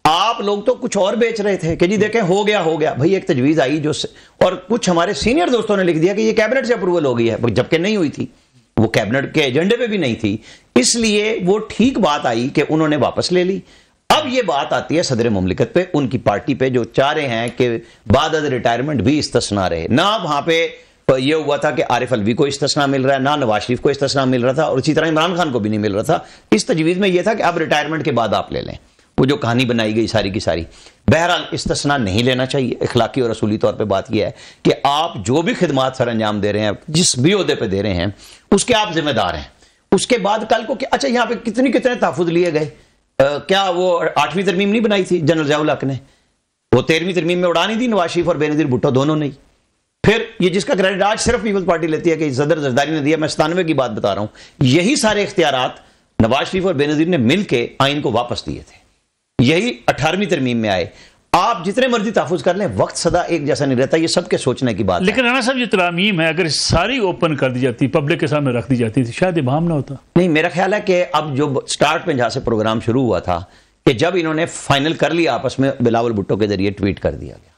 S2: आप लोग तो कुछ और बेच रहे थे कि जी देखें हो गया भाई। एक तजवीज आई जो, और कुछ हमारे सीनियर दोस्तों ने लिख दिया कि ये कैबिनेट से अप्रूवल हो गई है, जबकि नहीं हुई थी, वो कैबिनेट के एजेंडे पे भी नहीं थी। इसलिए वो ठीक बात आई कि उन्होंने वापस ले ली। अब ये बात आती है सदर मुमलिकत पे, उनकी पार्टी पे, जो चाह रहे हैं कि बाद रिटायरमेंट भी इस्तिस्ना रहे। ना वहां पे ये हुआ था कि आरिफ अलवी को इस्तिस्ना मिल रहा है, ना नवाज शरीफ को इस्तिस्ना मिल रहा था, और इसी तरह इमरान खान को भी नहीं मिल रहा था। इस तजवीज़ में यह था कि अब रिटायरमेंट के बाद आप ले लें। वो जो कहानी बनाई गई सारी की सारी, बहरहाल इस्तिस्ना नहीं लेना चाहिए। इखलाकी और रसूली तौर पर बात यह है कि आप जो भी खिदमात सर अंजाम दे रहे हैं, जिस भी ओहदे पर दे रहे हैं, उसके आप जिम्मेदार हैं। उसके बाद कल को अच्छा यहाँ पे कितने तहफ़्फ़ुज़ लिए गए, क्या वो 8वीं तरमीम नहीं बनाई थी जनरल ज़िया उल हक ने, वो 13वीं तरमीम में उड़ा नहीं दी नवाज शरीफ और बेनज़ीर भुट्टो दोनों ने। फिर ये जिसका क्रेडिट आज सिर्फ पीपल्स पार्टी लेती है कि सदर जरदारी ने दिया, मैं 97 की बात बता रहा हूं। यही सारे इख्तियारात नवाज शरीफ और बेनज़ीर ने मिलकर आइन को वापस दिए थे, यही 18वीं तरमीम में आए। आप जितने मर्जी तहफ़्फ़ुज़ कर लें, वक्त सदा एक जैसा नहीं रहता, ये सबके सोचने की बात है।
S1: लेकिन राणा साहब, ये तरामीम है, अगर सारी ओपन कर दी जाती, पब्लिक के सामने रख दी जाती, तो शायद इबाम ना होता।
S2: नहीं, मेरा ख्याल है कि अब जो स्टार्ट में जहां से प्रोग्राम शुरू हुआ था, कि जब इन्होंने फाइनल कर लिया आपस में, बिलावल भुट्टो के जरिए ट्वीट कर दिया गया।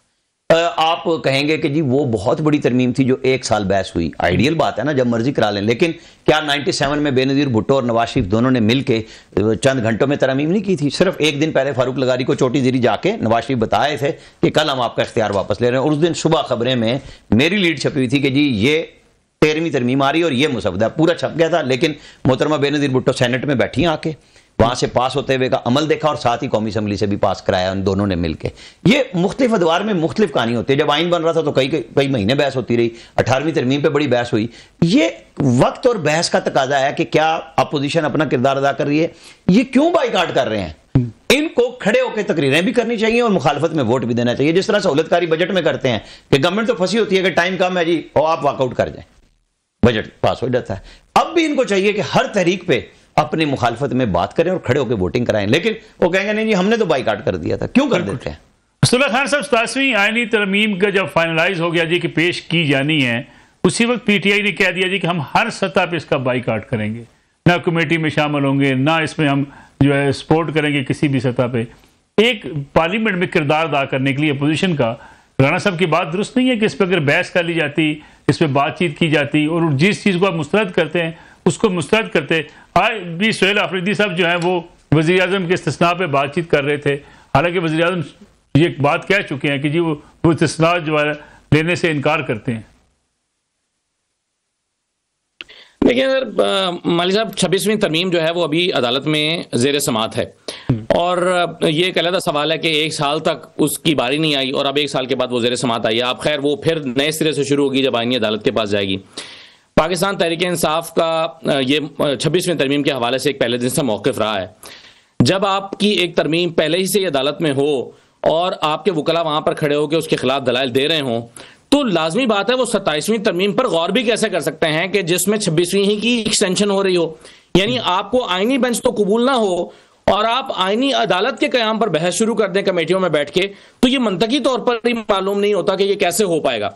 S2: आप कहेंगे कि जी वो बहुत बड़ी तरमीम थी जो 1 साल बहस हुई। आइडियल बात है ना, जब मर्जी करा लें, लेकिन क्या 97 में बेनज़ीर भुट्टो और नवाज शरीफ दोनों ने मिलकर चंद घंटों में तरमीम नहीं की थी? सिर्फ एक दिन पहले फारूक लगारी को चोटी ज़री जाके नवाज शरीफ बताए थे कि कल हम आपका इख्तियार वापस ले रहे हैं, और उस दिन सुबह खबरें में मेरी लीड छपी हुई थी कि जी ये 13वीं तरमीम आ रही है और ये मुसवदा पूरा छप गया था। लेकिन मोहतरमा बेनज़ीर भुट्टो सेनेट में बैठी आके वहां से पास होते हुए का अमल देखा, और साथ ही कौमी असम्बली से भी पास कराया उन दोनों ने मिलकर। ये मुख्तलिफ अदवार में मुख्तलिफ कहानी होती है। जब आइन बन रहा था तो कई महीने बहस होती रही, 18वीं तरमीम पे बड़ी बहस हुई। ये वक्त और बहस का तकाजा है कि क्या अपोजिशन अपना किरदार अदा कर रही है, ये क्यों बाइकाट कर रहे हैं। इनको खड़े होकर तकरीरें भी करनी चाहिए और मुखालफत में वोट भी देना चाहिए, जिस तरह सहूलतकारी बजट में करते हैं कि गवर्नमेंट तो फंसी होती है कि टाइम कम है जी और आप वॉकआउट कर जाए, बजट पास हो जाता है। अब भी इनको चाहिए कि हर तहरीक पे अपनी मुखालफत में बात करें और खड़े होकर वोटिंग कराएं। लेकिन वो कहेंगे नहीं जी हमने तो बाइकाट कर दिया था, क्यों कर देते हैं?
S1: असदुल्ला खान साहब, 87वीं आईनी तरमीम का जब फाइनलाइज हो गया जी कि पेश की जानी है, उसी वक्त पीटीआई ने कह दिया जी कि हम हर सतह पे इसका बाइकाट करेंगे, ना कमेटी में शामिल होंगे, ना इसमें हम जो है सपोर्ट करेंगे किसी भी सतह पे। एक पार्लियामेंट में किरदार अदा करने के लिए अपोजिशन का, राणा साहब की बात दुरुस्त नहीं है कि इस पर अगर बहस कर ली जाती, इस पर बातचीत की जाती और जिस चीज़ को आप मुस्तरद करते हैं उसको मुस्तरद करते। आज भी सुहेल आफरीदी साहब जो हैं वो वज़ीर आज़म के इस्तिस्ना पे बातचीत कर रहे थे, हालांकि वज़ीर आज़म ये एक बात कह चुके हैं कि जी वो इस्तिस्ना जो है लेने से इनकार करते हैं।
S3: देखिए माली साहब, 26वीं तरमीम जो है वो अभी अदालत में ज़ेर समात है और ये एक अलग सवाल है कि एक साल तक उसकी बारी नहीं आई और अब एक साल के बाद वो ज़ेर समात आई है। अब खैर वो फिर नए सिरे से शुरू होगी जब आईनी अदालत के पास जाएगी। पाकिस्तान तहरीक इंसाफ का ये 26वीं तरमीम के हवाले से एक पहले दिन से मौक़िफ़ रहा है। जब आपकी एक तरमीम पहले ही से ही अदालत में हो और आपके वकला वहां पर खड़े होकर उसके खिलाफ दलाइल दे रहे हों, तो लाजमी बात है वो 27वीं तरमीम पर गौर भी कैसे कर सकते हैं कि जिसमें 26वीं ही की एक्सटेंशन हो रही हो। यानी आपको आईनी बेंच तो कबूल ना हो और आप आईनी अदालत के क़याम पर बहस शुरू कर दें कमेटियों में बैठ के, तो ये मंतकी तौर पर ही मालूम नहीं होता कि ये कैसे हो पाएगा।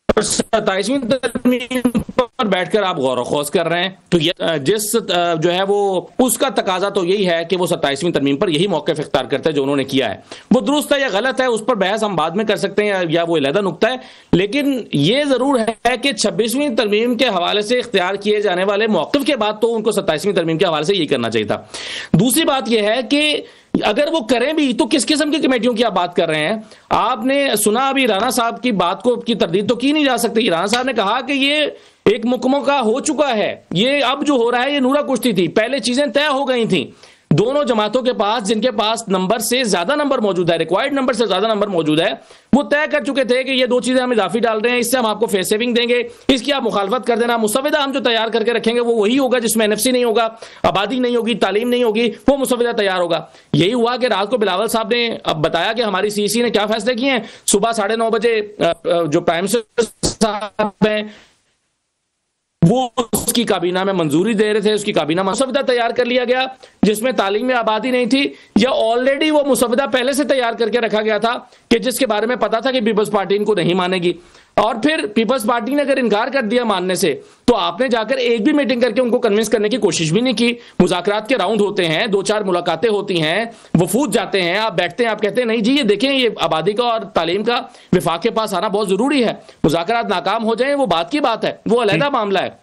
S3: 27वीं तरमीम पर बैठकर आप गौर खोज कर रहे हैं, तो ये जिस जो है वो उसका तकाजा तो यही है कि वो 27वीं तरमीम पर यही मौक़िफ़ इख्तियार करते हैं जो उन्होंने किया है। वो दुरुस्त है या गलत है उस पर बहस हम बाद में कर सकते हैं या वो अलहदा नुक्ता है, लेकिन ये जरूर है कि 26वीं तरमीम के हवाले से इख्तियार किए जाने वाले मौक़िफ़ के बाद तो उनको 27वीं तरमीम के हवाले से यही करना चाहिए था। दूसरी बात यह है कि अगर वो करें भी तो किस किस्म की कमेटियों की आप बात कर रहे हैं? आपने सुना अभी राणा साहब की बात को की तरदीद तो की नहीं जा सकती। राणा साहब ने कहा कि ये एक मुकम्मल हो चुका है, ये अब जो हो रहा है ये नूरा कुश्ती थी, पहले चीजें तय हो गई थी। दोनों जमातों के पास जिनके पास नंबर से ज्यादा नंबर मौजूद है, रिक्वायर्ड नंबर से ज्यादा नंबर मौजूद है, वो तय कर चुके थे कि ये दो चीजें हम इजाफी डाल रहे हैं, इससे हम आपको फेस सेविंग देंगे, इसकी आप मुखालफत कर देना। मुसविदा हम जो तैयार करके रखेंगे वो वही होगा जिसमें एनएफसी नहीं होगा, आबादी नहीं होगी, तालीम नहीं होगी, वो मुसविदा तैयार होगा। यही हुआ कि रात को बिलावल साहब ने अब बताया कि हमारी सीसी ने क्या फैसले किए हैं। सुबह 9:30 बजे जो प्राइम मिनिस्टर साहब हैं वो उसकी काबीना में मंजूरी दे रहे थे, उसकी काबीना मुसविदा तैयार कर लिया गया जिसमें तालीम में आबादी नहीं थी, या ऑलरेडी वो मुसविदा पहले से तैयार करके रखा गया था कि जिसके बारे में पता था कि पीपल्स पार्टी इनको नहीं मानेगी। और फिर पीपल्स पार्टी ने अगर इनकार कर दिया मानने से, तो आपने जाकर एक भी मीटिंग करके उनको कन्विंस करने की कोशिश भी नहीं की। मुज़ाकरात के राउंड होते हैं, 2-4 मुलाकातें होती हैं, वफूद जाते हैं, आप बैठते हैं, आप कहते हैं नहीं जी ये देखें ये आबादी का और तालीम का विफाक के पास आना बहुत जरूरी है। मुज़ाकरात नाकाम हो जाए वो बात की बात है, वो अलहदा मामला है,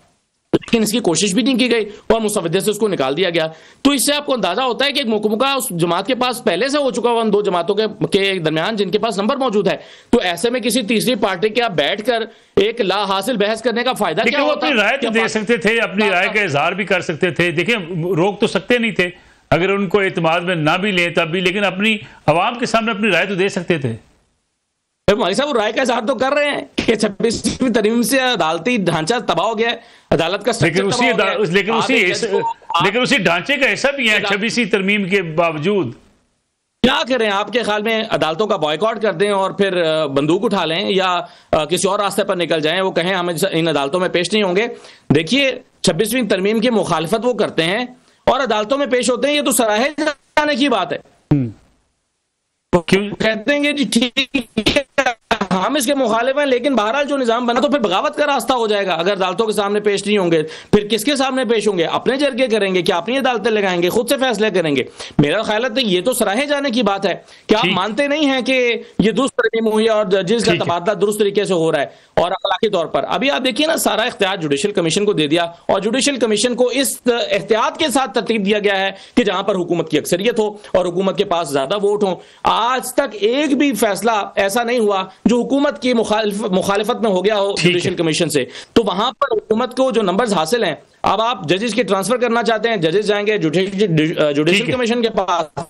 S3: लेकिन इसकी कोशिश भी नहीं की गई और मुसविदे से उसको निकाल दिया गया। तो इससे आपको अंदाजा होता है कि एक मुकम्मल उस जमात के पास पहले से हो चुका हुआ, उन दो जमातों के दरमियान जिनके पास नंबर मौजूद है। तो ऐसे में किसी तीसरी पार्टी के आप बैठकर एक ला हासिल बहस करने का फायदा क्या होता है?
S1: अपनी राय तो दे सकते थे, अपनी राय का इजहार भी कर सकते थे। देखिए रोक तो सकते नहीं थे अगर उनको एतमाद में ना भी ले तब भी, लेकिन अपनी आवाम के सामने अपनी राय तो दे सकते थे।
S3: हमारी साहब राय का इजहार तो कर रहे हैं कि 26वीं तरमीम से अदालती ढांचा तबाह हो गया है, अदालत का
S1: लेकिन उसी ढांचे का हिस्सा भी है 26वीं तरमीम के बावजूद।
S3: क्या करें? आपके ख्याल में अदालतों का बॉयकॉट कर दें और फिर बंदूक उठा लें या किसी और रास्ते पर निकल जाएं, वो कहें हम इन अदालतों में पेश नहीं होंगे? देखिए 26वीं तरमीम की मुखालफत वो करते हैं और अदालतों में पेश होते हैं, ये तो सराहे जाने की बात है। क्यों कहते हैं जी ठीक है हम इसके मुखालिफ हैं, लेकिन बहरहाल जो निजाम बना तो फिर बगावत का रास्ता हो जाएगा अगर अदालतों के सामने पेश नहीं होंगे। फिर किसके सामने पेश होंगे? अपने जरगे करेंगे क्या? अपनी अदालतें लगाएंगे, खुद से फैसले करेंगे? मेरा ख्याल है ये तो सराहे जाने की बात है कि आप मानते नहीं हैं कि ये दुरुस्त तरमीम हुई है और जजेस का तबादला दुरुस्त तरीके से हो रहा है और अखलाकी तौर पर। अभी आप देखिए ना, सारा इख्तियार जुडिशल कमीशन को दे दिया और जुडिशल कमीशन को इस एहतियात के साथ तरतीब दिया गया है कि जहां पर हुकूमत की अक्सरियत हो और हुकूमत के पास ज्यादा वोट हो। आज तक एक भी फैसला ऐसा नहीं हुआ जो हुकूमत की मुखालिफत में हो गया हो जुडिशल कमीशन से। तो वहां पर हुकूमत को जो नंबर्स हासिल हैं, अब आप जजेस की ट्रांसफर करना चाहते हैं, जजेस जाएंगे जुडिशल कमीशन के पास,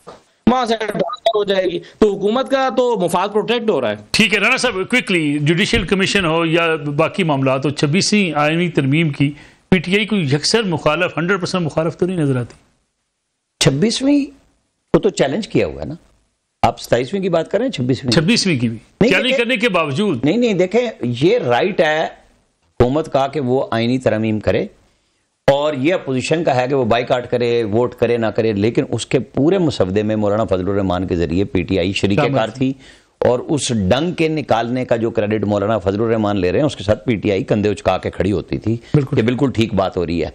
S3: वहां से ट्रांसफर हो जाएगी, तो हुकूमत का तो मुफाद प्रोटेक्ट हो रहा है।
S1: ठीक है राणा साहब, क्विकली जुडिशल कमीशन हो या बाकी मामला, तो 26वीं आईनी तरमीम की पीटीआई को यकसर मुखालफ 100% मुखालफ तो नहीं नजर आती।
S2: 26वीं को तो चैलेंज किया हुआ है ना, आप 27वीं की बात कर रहे हैं,
S1: 26वीं की भी क्या नहीं करने के बावजूद।
S2: नहीं देखें, ये राइट है हुकूमत का कि वो आईनी तरमीम करे और ये अपोजिशन का है कि वो बाइकाट करे, वोट करे ना करे, लेकिन उसके पूरे मुसवदे में मौलाना फजलुर रहमान के जरिए पीटीआई शरीक-ए-कार थी और उस डंग के निकालने का जो क्रेडिट मौलाना फजलुर रहमान ले रहे हैं उसके साथ पीटीआई कंधे उचका के खड़ी होती थी कि बिल्कुल ठीक बात हो रही है।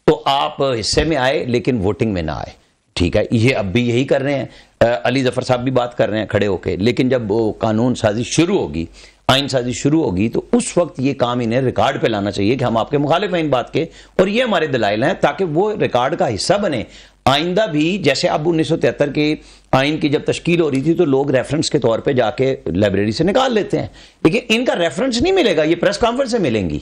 S2: तो आप हिस्से में आए लेकिन वोटिंग में ना आए, ठीक है, ये अब भी यही कर रहे हैं। अली जफर साहब भी बात कर रहे हैं खड़े होके, लेकिन जब वो कानून साजी शुरू होगी, आइन साजी शुरू होगी, तो उस वक्त ये काम इन्हें रिकॉर्ड पे लाना चाहिए कि हम आपके मुखालिफ हैं इन बात के और ये हमारे दलाइल हैं, ताकि वो रिकॉर्ड का हिस्सा बने। आइंदा भी जैसे अब 1973 के आइन की जब तश्कील हो रही थी तो लोग रेफरेंस के तौर पे जाके लाइब्रेरी से निकाल लेते हैं, लेकिन इनका रेफरेंस नहीं मिलेगा, ये प्रेस कॉन्फ्रेंस से मिलेंगी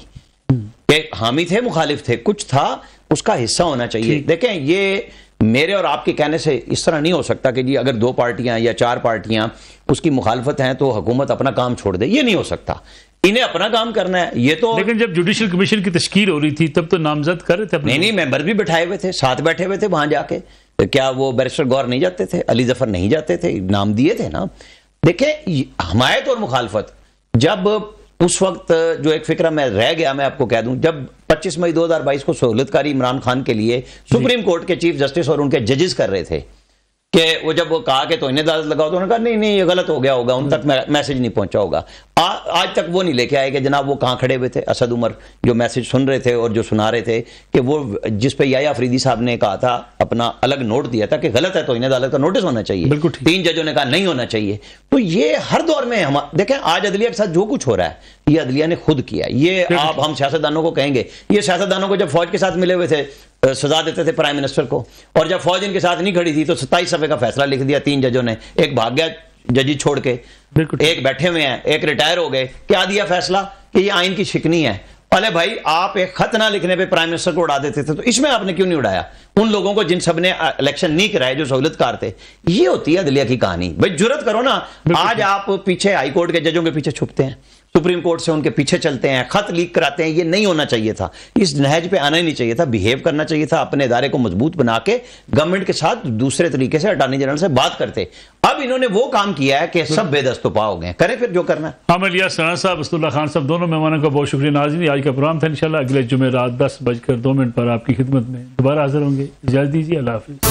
S2: कि हामी थे, मुखालिफ थे, कुछ था, उसका हिस्सा होना चाहिए। देखें, ये मेरे और आपके कहने से इस तरह नहीं हो सकता कि जी अगर 2 पार्टियां या 4 पार्टियां उसकी मुखालफत हैं तो हुकूमत अपना काम छोड़ दे, ये नहीं हो सकता, इन्हें अपना काम करना है। ये तो
S1: लेकिन जब जुडिशल कमीशन की तश्कील हो रही थी तब तो नामजद कर रहे थे अपने।
S2: नहीं, मेंबर भी बैठाए हुए थे, साथ बैठे हुए थे वहां जाके। क्या वो बैरिस्टर गौर नहीं जाते थे, अली जफर नहीं जाते थे, नाम दिए थे ना। देखें, हमायत और मुखालफत, जब उस वक्त जो एक फिक्रा में रह गया, मैं आपको कह दूं, जब 25 मई 2022 को सहूलतकारी इमरान खान के लिए सुप्रीम कोर्ट के चीफ जस्टिस और उनके जजेस कर रहे थे कि वो जब वो कहा कि तो इन्हें अदालत लगाओ, तो उन्होंने कहा नहीं ये गलत हो गया होगा, उन तक मैसेज नहीं पहुंचा होगा। आज तक वो नहीं लेके आए कि जनाब वो कहां खड़े हुए थे, असद उमर जो मैसेज सुन रहे थे और जो सुना रहे थे कि वो जिस पे याया अफरीदी साहब ने कहा था, अपना अलग नोट दिया था कि गलत है तो इन्हें अदालत का नोटिस होना चाहिए, 3 जजों ने कहा नहीं होना चाहिए। तो ये हर दौर में हम देखें, आज अदलिया के साथ जो कुछ हो रहा है ये अदलिया ने खुद किया। ये आप हम सियासतदानों को कहेंगे, ये सियासतदानों को जब फौज के साथ मिले हुए थे सजा देते थे प्राइम मिनिस्टर को, और जब फौज इनके साथ नहीं खड़ी थी तो 27 सफ़े का फैसला लिख दिया 3 जजों ने, एक भाग गया जजी छोड़ के, एक बैठे हुए हैं, एक रिटायर हो गए। क्या दिया फैसला कि ये आइन की शिकनी है। अरे भाई, आप एक खत ना लिखने पे प्राइम मिनिस्टर को उड़ा देते थे, तो इसमें आपने क्यों नहीं उड़ाया उन लोगों को जिन सब ने इलेक्शन नहीं कराए, जो सहूलतकार थे। ये होती है अदलिया की कहानी। भाई जुर्रत करो ना, आज आप पीछे हाई कोर्ट के जजों के पीछे छुपते हैं, सुप्रीम कोर्ट से उनके पीछे चलते हैं, खत लीक कराते हैं। ये नहीं होना चाहिए था, इस नहज पे आना ही नहीं चाहिए था, बिहेव करना चाहिए था, अपने इदारे को मजबूत बना के गवर्नमेंट के साथ दूसरे तरीके से अटॉर्नी जनरल से बात करते। अब इन्होंने वो काम किया है कि सब बेदस्तुपा हो गए, करें फिर जो करना है।
S1: हम इलियास राणा साहब, असदुल्ला खान साहब, दोनों मेहमानों का बहुत शुक्रिया। नाज़रीन, आज का प्रोग्राम था, इंशाल्लाह अगले जुमे रात 10 बजकर 2 मिनट पर आपकी खिदमत में दोबारा हाजिर होंगे। इजाज़त दीजिए, अल्लाह हाफ़िज़।